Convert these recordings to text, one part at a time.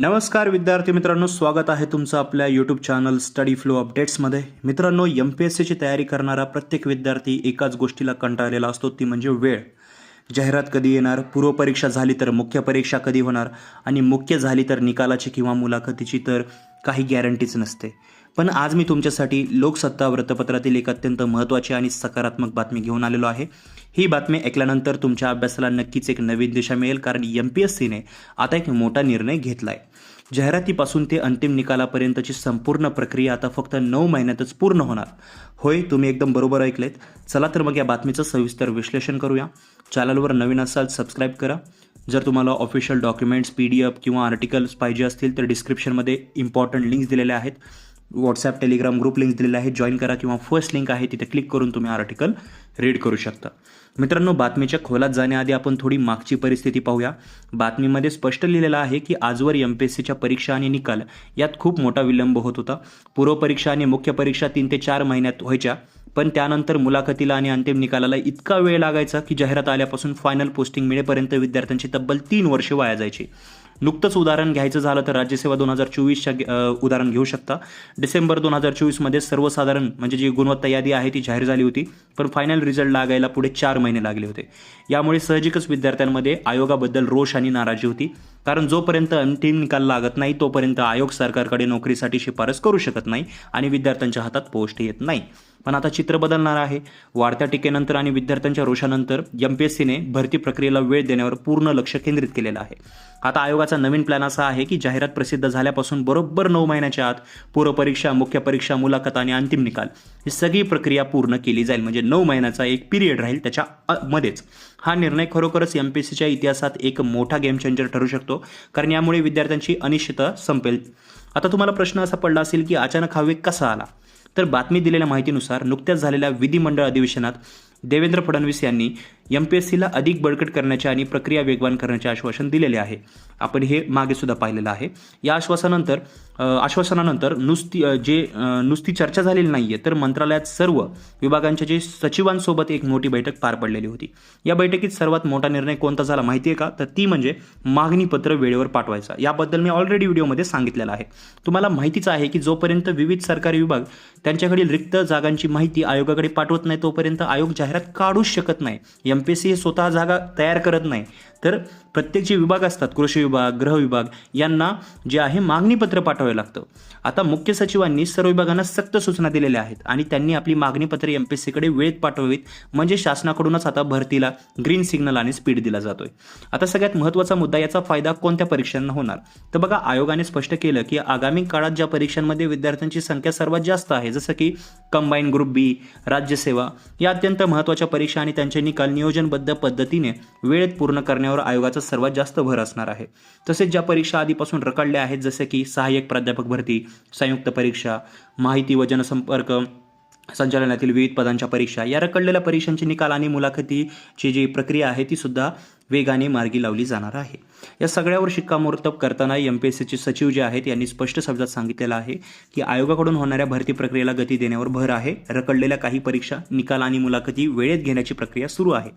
नमस्कार विद्यार्थी मित्रांनो, स्वागत आहे तुमचं आपल्या यूट्यूब चॅनल स्टडी फ्लो अपडेट्समध्ये. मित्रांनो, MPSCची तयारी करणारा प्रत्येक विद्यार्थी एकाच गोष्टीला कंटाळलेला असतो, ती म्हणजे वेळ. जाहिरात कधी येणार, पूर्वपरीक्षा झाली तर मुख्य परीक्षा कधी होणार आणि मुख्य झाली तर निकालाची किंवा मुलाखतीची तर काही गॅरंटीच नसते. पण आज मी तुमच्यासाठी लोकसत्ता वृत्तपत्रातील एक अत्यंत महत्त्वाची आणि सकारात्मक बातमी घेऊन आलेलो आहे. ही बातमी ऐकल्यानंतर तुमच्या अभ्यासाला नक्कीच एक नवीन दिशा मिळेल, कारण MPSCने आता एक मोठा निर्णय घेतला आहे. जाहिरातीपासून ते अंतिम निकालापर्यंतची संपूर्ण प्रक्रिया आता फक्त 9 महिन्यातच पूर्ण होणार. होय, तुम्ही एकदम बरोबर ऐकलेत. चला तर मग या बातमीचं सविस्तर विश्लेषण करूया. चॅनलवर नवीन असाल सबस्क्राईब करा. जर तुम्हाला ऑफिशियल डॉक्युमेंट्स, PDF किंवा आर्टिकल्स पाहिजे असतील तर डिस्क्रिप्शनमध्ये इम्पॉर्टंट लिंक्स दिलेल्या आहेत. व्हॉट्सॲप, टेलिग्राम ग्रुप लिंक्स दिलेले आहेत, जॉईन करा किंवा फर्स्ट लिंक आहे तिथे क्लिक करून तुम्ही आर्टिकल रीड करू शकता. मित्रांनो, बातमीच्या खोलात जाण्याआधी आपण थोडी मागची परिस्थिती पाहूया. बातमीमध्ये स्पष्ट लिहिलेलं आहे की आजवर MPSCच्या परीक्षा आणि निकाल यात खूप मोठा विलंब होत होता. पूर्वपरीक्षा आणि मुख्य परीक्षा 3 ते 4 महिन्यात व्हायच्या, पण त्यानंतर मुलाखतीला आणि अंतिम निकालाला इतका वेळ लागायचा की जाहिरात आल्यापासून फायनल पोस्टिंग मिळेपर्यंत विद्यार्थ्यांची तब्बल 3 वर्षे वाया जायची. नुकतंच उदाहरण घ्यायचं झालं तर राज्यसेवा 2024च्या उदाहरण घेऊ शकता. डिसेंबर 2024मध्ये सर्वसाधारण म्हणजे जी गुणवत्ता यादी आहे ती जाहीर झाली होती, पण फायनल रिझल्ट लागायला पुढे 4 महिने लागले होते. यामुळे साहजिकच विद्यार्थ्यांमध्ये आयोगाबद्दल रोष आणि नाराजी होती, कारण जोपर्यंत अंतिम निकाल लागत नाही तोपर्यंत आयोग सरकारकडे नोकरीसाठी शिफारस करू शकत नाही आणि विद्यार्थ्यांच्या हातात पोस्ट येत नाही. पण आता चित्र बदलणार आहे. वाढत्या टीकेनंतर आणि विद्यार्थ्यांच्या रोषानंतर MPSCने भरती प्रक्रियेला वेळ देण्यावर पूर्ण लक्ष केंद्रित केलेलं आहे. आता आयोगाचा नवीन प्लॅन असा आहे की जाहिरात प्रसिद्ध झाल्यापासून बरोबर 9 महिन्याच्या आत पूर्वपरीक्षा, मुख्य परीक्षा, मुलाखत आणि अंतिम निकाल ही सगळी प्रक्रिया पूर्ण केली जाईल. म्हणजे 9 महिन्याचा एक पिरियड राहील त्याच्या मध्येच. हा निर्णय खरोखरच MPSCच्या इतिहासात एक मोठा गेम चेंजर ठरू शकतो, कारण यामुळे विद्यार्थ्यांची अनिश्चितता संपेल. आता तुम्हाला प्रश्न असा पडला असेल की अचानक हा वेग कसा आला? तर बातमी दिलेल्या माहितीनुसार नुकत्याच झालेल्या विधिमंडळ अधिवेशनात देवेंद्र फडणवीस यांनी MPSCला अधिक बळकट करण्याचे आणि प्रक्रिया वेगवान करण्याचे आश्वासन दिलेले आहे. आपण हे मागे सुद्धा पाहिलेलं आहे. या आश्वासनानंतर नुसती चर्चा झालेली नाहीये, तर मंत्रालयात सर्व विभागांच्या जे सचिवांसोबत एक मोठी बैठक पार पडलेली होती. या बैठकीत सर्वात मोठा निर्णय कोणता झाला माहिती आहे का? तर ती म्हणजे मागणीपत्र वेळेवर पाठवायचा. याबद्दल मी ऑलरेडी व्हिडिओमध्ये सांगितलेलं आहे. तुम्हाला माहितीच आहे की जोपर्यंत विविध सरकारी विभाग त्यांच्याकडील रिक्त जागांची माहिती आयोगाकडे पाठवत नाही तोपर्यंत आयोग जाहिरात काढूच शकत नाही. MPSC हे स्वतः जागा तयार करत नाही, तर प्रत्येक जे विभाग असतात, कृषी विभाग, गृह विभाग, यांना जे आहे मागणीपत्र पाठवावे लागतं. आता मुख्य सचिवांनी सर्व विभागांना सक्त सूचना दिलेल्या आहेत आणि त्यांनी आपली मागणीपत्रे MPSCकडे वेळेत पाठवावीत, म्हणजे शासनाकडूनच आता भरतीला ग्रीन सिग्नल आणि स्पीड दिला जातोय. आता सगळ्यात महत्त्वाचा मुद्दा, याचा फायदा कोणत्या परीक्षांना होणार? तर बघा, आयोगाने स्पष्ट केलं की आगामी काळात ज्या परीक्षांमध्ये विद्यार्थ्यांची संख्या सर्वात जास्त आहे, जसं की कंबाईन ग्रुप B, राज्यसेवा, या अत्यंत महत्त्वाच्या परीक्षा आणि त्यांचे निकाल नियोजनबद्ध पद्धतीने वेळेत पूर्ण करण्यावर आयोगाचा सर्वात जास्त भर असणार आहे. तसेच ज्या परीक्षा आधीपासून रखडल्या आहेत, जसे की सहाय्यक प्राध्यापक भरती, संयुक्त परीक्षा, माहिती व जनसंपर्क संचालनातील विविध पदांच्या परीक्षा, या रखडलेल्या परीक्षांचे निकाल आणि मुलाखतीची जी प्रक्रिया आहे ती सुद्धा वेगाने मार्गी लावली जाणार आहे. या सगळ्यावर शिक्कामोर्तब करताना MPSCचे सचिव जे आहेत यांनी स्पष्ट शब्दात सांगितलेलं आहे की आयोगाकडून होणाऱ्या भरती प्रक्रियेला गती देण्यावर भर आहे. रखडलेल्या काही परीक्षा, निकाल आणि मुलाखती वेळेत घेण्याची प्रक्रिया सुरू आहे.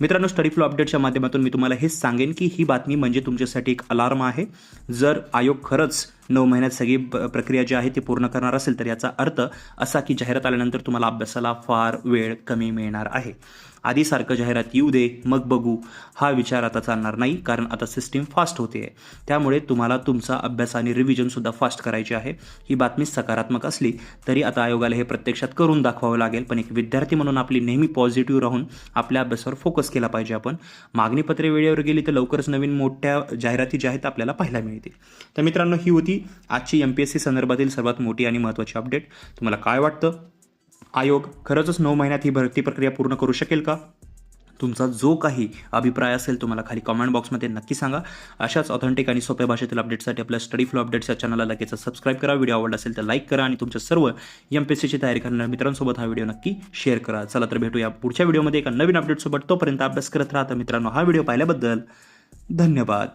मित्रांनो, स्टडी फ्लो अपडेटच्या माध्यमातून मी तुम्हाला हेच सांगेन की ही बातमी म्हणजे तुमच्यासाठी एक अलार्म आहे. जर आयोग खरंच 9 महिन्यात सगळी प्रक्रिया जी आहे ती पूर्ण करणार असेल तर याचा अर्थ असा की जाहिरात आल्यानंतर तुम्हाला अभ्यासाला फार वेळ कमी मिळणार आहे. आधीसारखं जाहिरात येऊ दे मग बघू हा विचार आता चालणार नाही, कारण आता सिस्टीम फास्ट होते आहे. त्यामुळे तुम्हाला तुमचा अभ्यास आणि रिव्हिजनसुद्धा फास्ट करायची आहे. ही बातमी सकारात्मक असली तरी आता आयोगाला हे प्रत्यक्षात करून दाखवावं लागेल. पण एक विद्यार्थी म्हणून आपली नेहमी पॉझिटिव्ह राहून आपल्या अभ्यासावर फोकस केला पाहिजे. आपण मागणीपत्रे वेळेवर गेली तर लवकरच नवीन मोठ्या जाहिराती ज्या आहेत आपल्याला पाहायला मिळतील. तर मित्रांनो, ही होती आजची MPSC संदर्भातील सर्वात मोठी आणि महत्त्वाची अपडेट. तुम्हाला काय वाटतं? आयोग खरंच 9 महिन्यात ही भरती प्रक्रिया पूर्ण करू शकेल का? तुमचा जो काही अभिप्राय असेल तुम्हाला खाली कमेंट बॉक्समध्ये नक्की सांगा. अशाच ऑथेंटिक आणि सोप्या भाषेतील अपडेटसाठी आपल्या स्टडी फ्लो अपडेट्स या चॅनलला लगेच सबस्क्राईब करा. व्हिडिओ आवडला असेल तर लाईक करा आणि तुमच्या सर्व MPSCची तयारी करणाऱ्या मित्रांसोबत हा व्हिडिओ नक्की शेअर करा. चला तर भेटूया पुढच्या व्हिडिओमध्ये एका नवीन अपडेटसोबत. तोपर्यंत अभ्यास करत राहा. मित्रांनो, हा व्हिडिओ पाहिल्याबद्दल धन्यवाद.